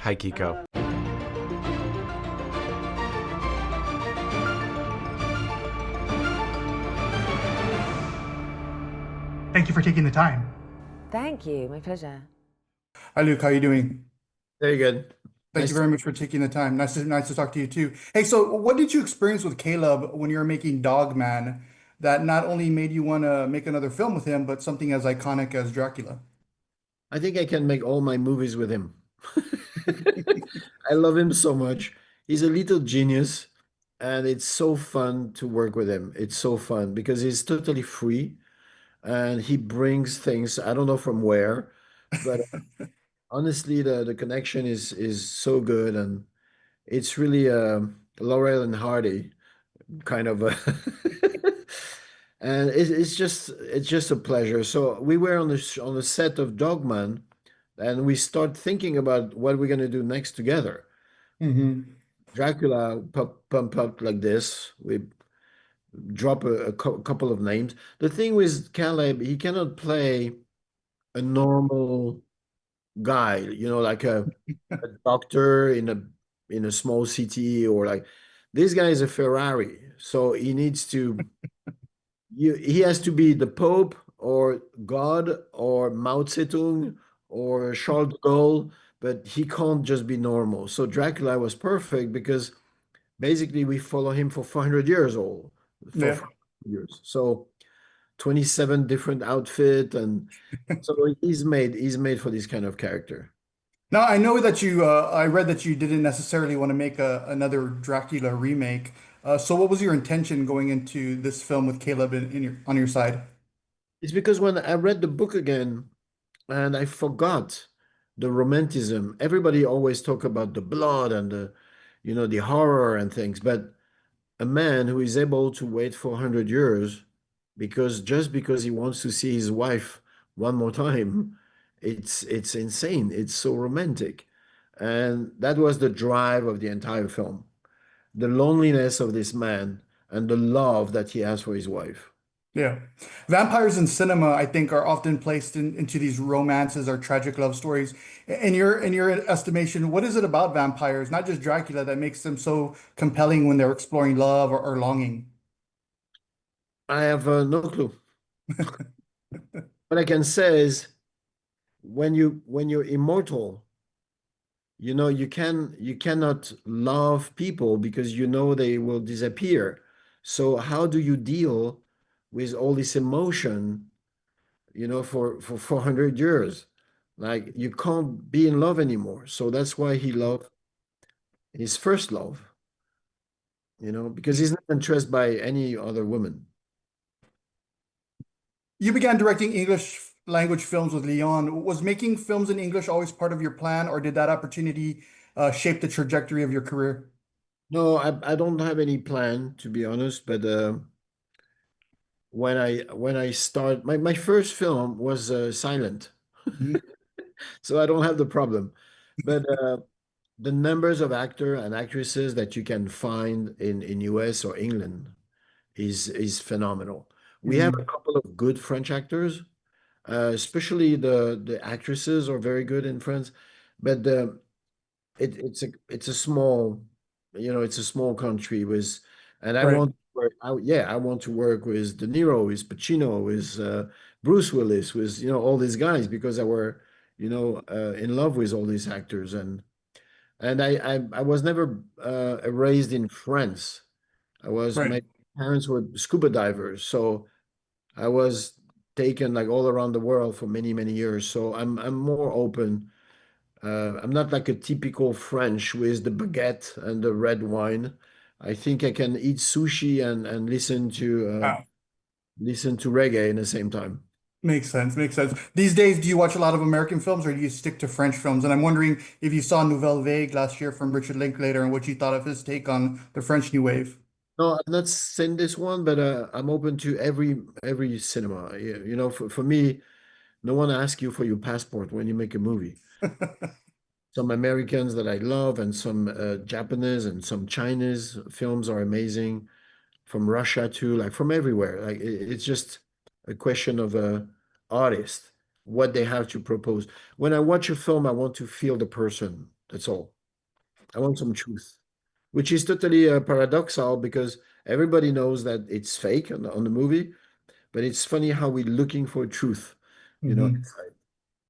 Hi, Kiko. Thank you for taking the time. Thank you. My pleasure. Hi, Luke. How are you doing? Very good. Thank you Nice. very much for taking the time. Nice to talk to you too. Hey, so what did you experience with Caleb when you were making Dogman that not only made you want to make another film with him, but something as iconic as Dracula? I think I can make all my movies with him. I love him so much. He's a little genius, and it's so fun to work with him. It's so fun because he's totally free and he brings things, I don't know from where, but honestly, the connection is so good, and it's really Laurel and Hardy kind of a and it's just a pleasure. So we were on the set of Dogman, and we start thinking about what we're gonna do next together. Hmm. Dracula pump up like this. We drop a couple of names. The thing with Caleb, he cannot play a normal guy, like a doctor in a small city, or like this guy is a Ferrari. So he has to be the Pope or God or Mao Zedong or Charles de Gaulle, but he can't just be normal. So Dracula was perfect because basically we follow him for 400 years old, for Yeah. 400 years. So 27 different outfit, and so he's made for this kind of character. Now I know that I read that you didn't necessarily want to make another Dracula remake. So what was your intention going into this film with Caleb on your side? It's because when I read the book again and I forgot the romanticism. Everybody always talk about the blood and the horror and things, but a man who is able to wait 400 years just because he wants to see his wife one more time, it's insane. It's so romantic. And that was the drive of the entire film. The loneliness of this man and the love that he has for his wife. Yeah. Vampires in cinema, I think, are often placed into these romances or tragic love stories. In your estimation, what is it about vampires, not just Dracula, that makes them so compelling when they're exploring love or longing? I have no clue. What I can say is when you're immortal, you cannot love people because they will disappear. So how do you deal with all this emotion, for 400 years? Like you can't be in love anymore. So that's why he loved his first love, because he's not interested by any other woman. You began directing English language films with Leon. Was making films in English always part of your plan, or did that opportunity shape the trajectory of your career? No, I don't have any plan, to be honest, but when I start my first film was silent. Mhm. So I don't have the problem. But the numbers of actor and actresses that you can find in US or England is phenomenal. We have a Mhm. couple of good French actors, especially the actresses are very good in France. But it's a small country with, and I Right. want to work. I want to work with De Niro, with Pacino, with Bruce Willis, with all these guys because I were in love with all these actors, and I was never raised in France. Right. My parents were scuba divers, so I was taken like all around the world for many many years. So I'm more open. I'm not like a typical French with the baguette and the red wine. I think I can eat sushi and Wow. listen to reggae in the same time. Makes sense. Makes sense. These days, do you watch a lot of American films or do you stick to French films? And I'm wondering if you saw Nouvelle Vague last year from Richard Linklater and what you thought of his take on the French New Wave. No, I've not seen this one, but I'm open to every cinema. For me, no one asks you for your passport when you make a movie. Some Americans that I love, and some Japanese and some Chinese films are amazing. From Russia too, like from everywhere. Like it's just a question of a artist, what they have to propose. When I watch a film, I want to feel the person. That's all. I want some truth, which is totally paradoxal because everybody knows that it's fake on the movie, but it's funny how we're looking for truth. You know, Hmm. it's like,